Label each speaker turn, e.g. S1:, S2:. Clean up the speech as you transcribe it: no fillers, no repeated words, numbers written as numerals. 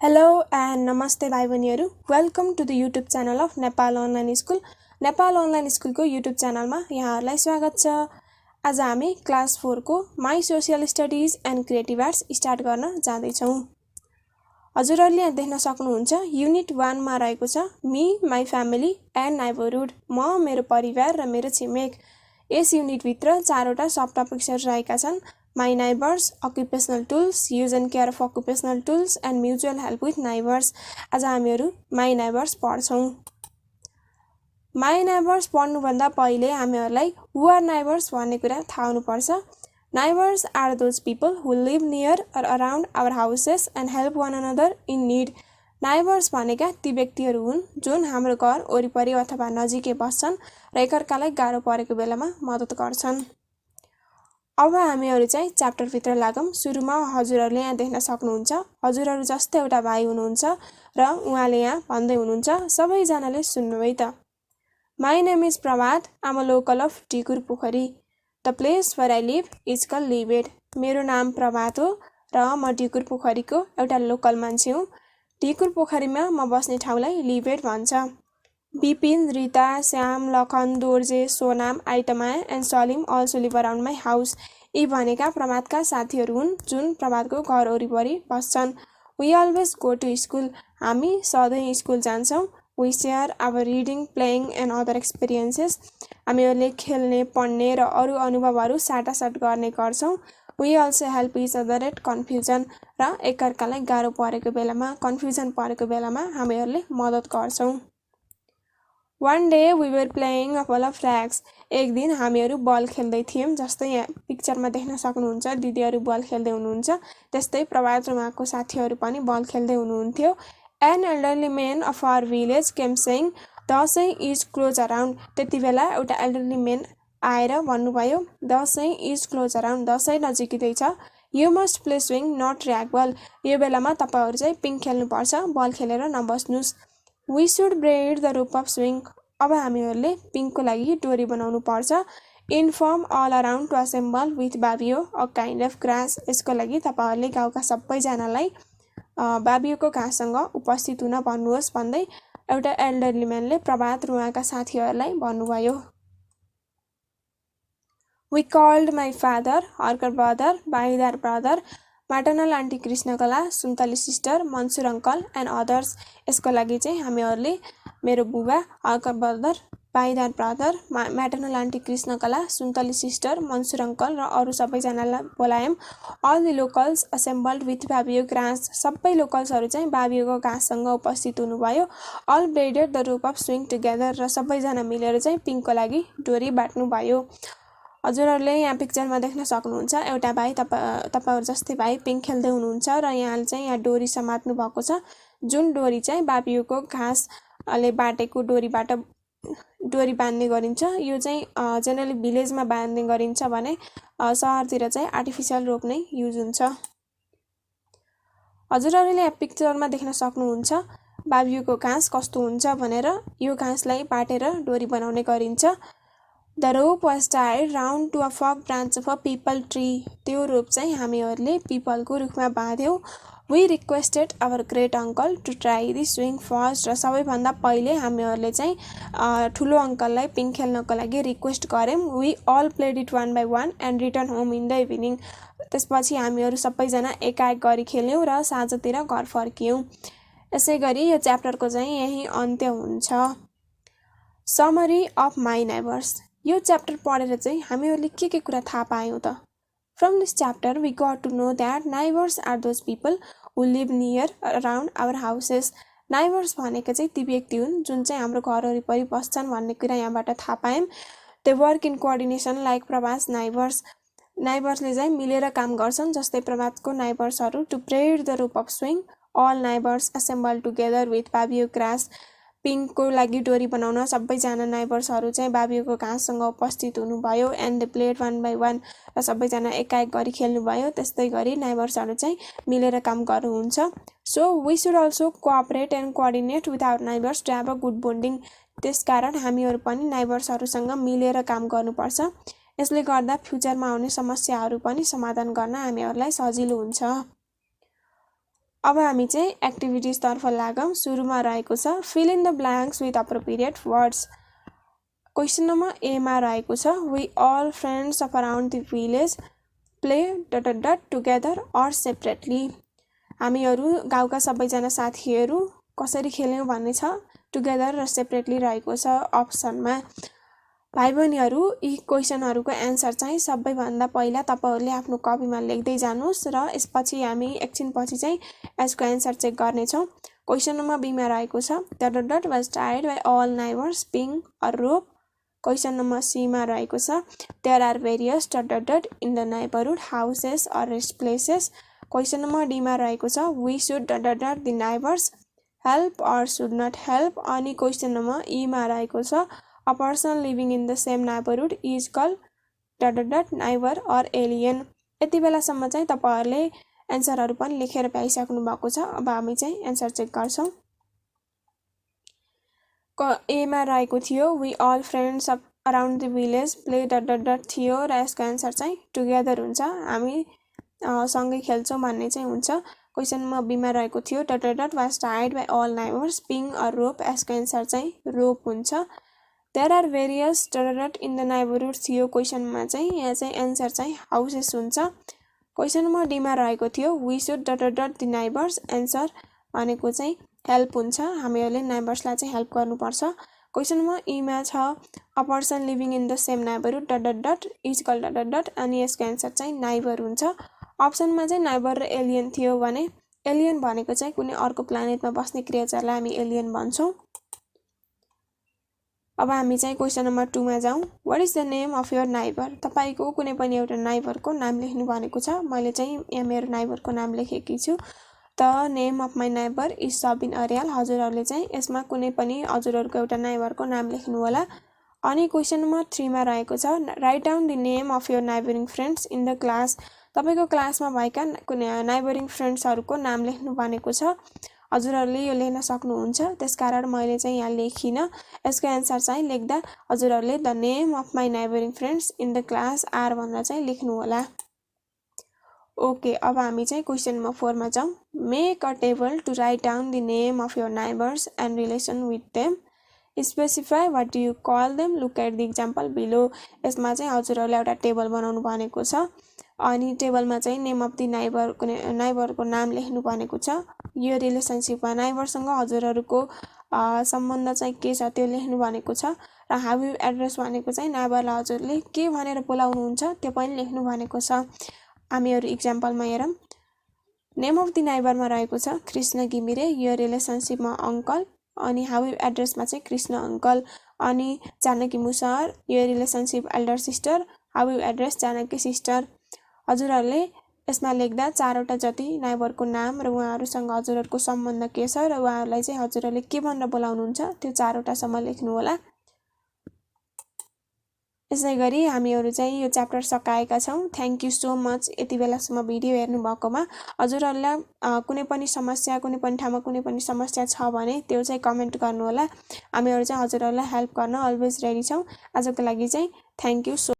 S1: Hello and namaste bhai baniharu. Welcome to the YouTube channel of Nepal Online School. Nepal Online School को YouTube channel मा यहाँहरुलाई स्वागत छ। आज हामी class 4 को My Social Studies and Creative Arts start गर्न जाँदै छौं। हजुरहरुले यहाँ देख्न सक्नुहुन्छ युनिट 1 मा रहेको छ Me, My Family and Neighborhood। म, मेरो परिवार र मेरो छिमेक। यस युनिट भित्र चारवटा सब टपिक्सहरु रहेका छन्। My neighbors, occupational tools, use and care of occupational tools and mutual help with neighbors। आज हामीहरु My neighbors पढ्छौं। My neighbors पढ्नु भन्दा पहिले हामीहरुलाई who are neighbors भन्ने कुरा थाहा हुनु पर्छ। Neighbors are those people who live near or around our houses and help one another in need। Neighbors भनेका ती व्यक्तिहरु हुन् जुन हाम्रो घर वरिपरि अथवा नजिकै बस्छन् र एकअर्कालाई गाह्रो परेको बेलामा मद्दत गर्छन्। अब हामीहरु चाहिँ च्याप्टर भित्र लागौं। सुरुमा हजुरहरुले यहाँ देख्न सक्नुहुन्छ हजुरहरु जस्तै एउटा भाइ हुनुहुन्छ र उहाँले यहाँ भन्दै हुनुहुन्छ सबै जनाले सुन्नु है त। My name is Prabhat. I'm a local of 𝘂𝗶𝗹𝗹। The place where I live is called 𝘂𝗵𝗹𝗹। मेरो नाम प्रभात हो र म 𝘂𝗶𝗹𝗹 को एउटा लोकल मान्छे हुँ। 𝘂𝗶𝗹𝗹मा म बस्ने ठाउँलाई 𝘂𝗵𝗹𝗹 भन्छ। Bipin, Rita, Shyam, Lakhan, Dorje, Sonam, आइतमाया and Salim also live around my house। यी भनेका प्रभातका साथीहरु हुन् जुन प्रभातको घर वरिपरि बस्छन्। We always go to school। हामी सधैं स्कुल जान्छौं। We share our reading, playing and other experiences। हामीहरुले खेल्ने, पढ्ने र अरु अनुभवहरु साटासाट गर्ने गर्छौं। We also help each other at confusion। र एकअर्कालाई गाह्रो परेको बेलामा, कन्फ्युजन परेको बेलामा हामीहरुले मद्दत गर्छौं। One day we were playing a ball of flags। एक दिन हामीहरु बल खेल्दै थियौं। जस्तै यहाँ पिक्चरमा देख्न सक्नुहुन्छ दिदीहरु बल खेल्दै हुनुहुन्छ। त्यस्तै प्रभात र उहाँको साथीहरु पनि बल खेल्दै हुनुहुन्थ्यो। An elderly man of our village came saying, "Dashain is close around। त्यतिबेला एउटा elderly man आएर भन्नुभयो, "Dashain is close around। Dashain नजिकै छ। You must play swing, not rag ball। यो बेलामा तपाईहरु चाहिँ पिङ खेल्नु पर्छ, बल खेलेर नबस्नुस्। We should braid the rope of swing। अब हामीहरुले पिङको लागि डोरी बनाउनु पर्छ। Inform all around to assemble with babio, a kind of grass। यसको लागि तपाईहरुले गाउँका सबै जनालाई बाबियोको घाँससँग उपस्थित हुन भन्नुहोस् भन्दै एउटा एल्डरली म्यानले प्रभात र उहाँका साथीहरुलाई भन्नुभयो। We called my father, Harkar brother, Bahidar brother, maternal auntie Krishnakala, Suntali sister, Mansur uncle and others। यसको लागि चाहिँ हामीहरुले मेरो बुबा, Harkar brother, Bhaidar brother, maternal auntie Krishnakala, Suntali sister, Mansur uncle र अरु सबै जनालाई बोलायौं। All the locals assembled with babio grass। सबै लोकल्सहरु चाहिँ बाबियोको घाँससँग उपस्थित हुनुभयो। All braided the rope of swing together। र सबै जना मिलेर चाहिँ पिङको लागि डोरी बाट्नु भयो। हजुरहरुले यहाँ पिक्चरमा देख्न सक्नुहुन्छ एउटा भाइ तपाईहरु जस्तै भाइ पिङ खेल्दै हुनुहुन्छ र यहाँले चाहिँ यहाँ डोरी समात्नु भएको छ जुन डोरी चाहिँ बाबियोको घाँसले बाटेको डोरीबाट डोरी बान्ने गरिन्छ। यो चाहिँ जनरली भिलेजमा बान्ने गरिन्छ भने शहरतिर चाहिँ आर्टिफिशियल रोप नै युज हुन्छ। हजुरहरुले यहाँ पिक्चरमा देख्न सक्नुहुन्छ बाबियोको घाँस कस्तो हुन्छ भनेर। यो घाँसलाई बाटेर डोरी बनाउने गरिन्छ। The rope was tied round to a forked branch of a peepal tree। त्यो रोप चाहिँ हामीहरुले पिपलको रुखमा बाँध्यौं। We requested our great uncle to try the swing first। र सबैभन्दा पहिले हामीहरुले चाहिँ ठुलो अंकललाई पिङ खेल्नको लागि रिक्वेस्ट गर्यौं। We all played it one by one and returned home in the evening। त्यसपछि हामीहरु सबैजना एकाएक गरी खेल्यौं र साँझतिर घर फर्कियौं। यसैगरी यो च्याप्टरको चाहिँ यही अन्त्य हुन्छ। Summary of my neighbors। यो च्याप्टर पढेर चाहिँ हामीहरुले के कुरा थाहा पायौं त। From this chapter we got to know that neighbors are those people who live near around our houses। neighbors भनेका चाहिँ ती व्यक्ति हुन् जुन चाहिँ हाम्रो घर वरिपरि बस्छन् भन्ने कुरा यहाँबाट थाहा पायौं। They work in coordination like Prabhat's neighbors। neighborsले चाहिँ मिलेर काम गर्छन् जस्तै प्रभातको neighborsहरु। To braid the rope of swing, all neighbors assembled together with babio grass। पिङको लागि डोरी बनाउन सबैजना नाइबर्सहरु चाहिँ बाबियोको घाँससँग उपस्थित हुनुभयो। And they played one by one. र सबैजना एकाएक गरी खेल्नुभयो। त्यस्तै गरी नाइबर्सहरु चाहिँ मिलेर काम गर्नुहुन्छ। So we should also cooperate and coordinate with our neighbors to have a good bonding। त्यसकारण हामीहरु पनि नाइबर्सहरुसँग मिलेर काम गर्नुपर्छ। यसले गर्दा फ्युचरमा आउने समस्याहरु पनि समाधान गर्न हामीहरुलाई सजिलो हुन्छ। अब हामी चाहिँ एक्टिभिटीज तर्फ लागौं। सुरुमा रहेको छ fill in the blanks with appropriate words. Question number A मा रहेको छ we all friends of around the village play ... together or separately. हामीहरू गाउँका सबैजना साथीहरू कसरी खेल्यौं भन्ने छ। टुगेदर र सेपरेटली रहेको छ अप्सनमा। भाइ बहिनीहरू यी क्वेशनहरूको एन्सर चाहिँ सबैभन्दा पहिला तपाईहरुले आफ्नो कपीमा लेख्दै जानुस् र यसपछि हामी एकछिन पछि चाहिँ यसको एन्सर चेक गर्ने छौं। क्वेशन नम्बर बी मा रहेको छ was tied by all neighbors being a rope। Question number C मा रहेको छ there are various ... in the neighborhood houses or rest places। Question number D मा रहेको छ we should ... the neighbors help or should not help। अनि question number ई मा रहेको छ a person living in the same neighborhood is called ... neighbor or alien। यति बेलासम्म चाहिँ तपाईहरुले एन्सरहरु पनि लेखेर पाइसक्नु भएको छ। अब हामी चाहिँ एन्सर चेक गर्छौं। ए मा रहेको थियो we all friends of around the village play ... थियो र यसको एन्सर चाहिँ टुगेदर हुन्छ। हामी सँगै खेल्छौं भन्ने चाहिँ हुन्छ। क्वेशन नम्बर बी मा रहेको थियो ... was tied by all neighbors being a rope। यसको एन्सर चाहिँ रोप हुन्छ। there are various ... in the neighborhood थियो क्वेशनमा चाहिँ यहाँ चाहिँ एन्सर चाहिँ हाउसेस हुन्छ। क्वेशन नम्बर डी मा रहेको थियो we should ... the neighbors। Answer भनेको चाहिँ हेल्प हुन्छ। हामीहरूले नाइबर्सलाई चाहिँ हेल्प गर्नुपर्छ। क्वेशन नम्बर ई मा छ a person living in the same neighborhood ... is called ... अनि यसको एन्सर चाहिँ नाइबर हुन्छ। अप्सनमा चाहिँ नाइबर र एलियन थियो भने एलियन भनेको चाहिँ कुनै अर्को प्लानेटमा बस्ने क्रिएचरलाई हामी एलियन भन्छौं। अब हामी चाहिँ क्वेशन नम्बर 2 मा जाउँ। What is the name of your neighbour. तपाईको कुनै पनि एउटा नाइबरको नाम लेख्नु भनेको छ। मैले चाहिँ यहाँ मेरो नाइबरको नाम लेखेकी छु। The name of my neighbour is Sabin Aryal. हजुरहरुले चाहिँ यसमा कुनै पनि हजुरहरुको एउटा नाइबरको नाम लेख्नु होला। अनि क्वेशन नम्बर 3 मा रहेको छ write down the name of your neighbouring friends in the class. तपाईको क्लासमा भएका कुनै नाइबरिङ फ्रेन्ड्सहरुको नाम लेख्नु भनेको छ। हजुरहरुले यो लेख्न सक्नुहुन्छ। त्यसकारण मैले चाहिँ यहाँ लेखिन। यसको एन्सर चाहिँ लेख्दा हजुरहरुले the name of my neighbouring friends in the class are भनेर चाहिँ लेख्नु होला। ओके, अब हामी चाहिँ क्वेशन नम्बर 4 मा जाउँ। Make a table to write down the name of your neighbours and relation with them. Specify what do you call them. Look at the example below. यसमा चाहिँ हजुरहरुले एउटा टेबल बनाउनु भनेको छ। अनि टेबलमा चाहिँ नेम अफ द नाइबरको नाम लेख्नु भनेको छ। यो रिलेसनशिपमा नाइबरसँग हजुरहरुको सम्बन्ध चाहिँ के छ त्यो लेख्नु भनेको छ। र हाउ यु एड्रेस भनेको चाहिँ नाइबरलाई हजुरले के भनेर बोलाउनुहुन्छ त्यो पनि लेख्नु भनेको छ। हामीहरु एक्जाम्पलमा हेरौं। नेम अफ द नाइबरमा रहेको छ कृष्ण घिमिरे। यो रिलेसनशिपमा अंकल। अनि हाउ यु एड्रेसमा चाहिँ कृष्ण अंकल। अनि जानकी मुसहर। यो relationship elder sister. How you address Janaki sister. हजुरहरुले यसमा लेख्दा चारवटा जति नाइबरको नाम र उहाँहरुसँग हजुरहरुको सम्बन्ध के छ र उहाँहरुलाई चाहिँ हजुरहरुले के भनेर बोलाउनुहुन्छ त्यो चारवटा सम्म लेख्नु होला। यसैगरी हामीहरु चाहिँ यो च्याप्टर सकाएका छौं। थ्यांक यू सो मच यति बेलासम्म भिडियो हेर्नु भएकोमा। हजुरहरुलाई कुनै पनि समस्या कुनै पनि ठाउँमा कुनै पनि समस्या छ भने त्यो चाहिँ कमेन्ट गर्नु होला। हामीहरु चाहिँ हजुरहरुलाई हेल्प गर्न अलवेज रेडी छौं। आजको लागि चाहिँ थ्यांक यू सो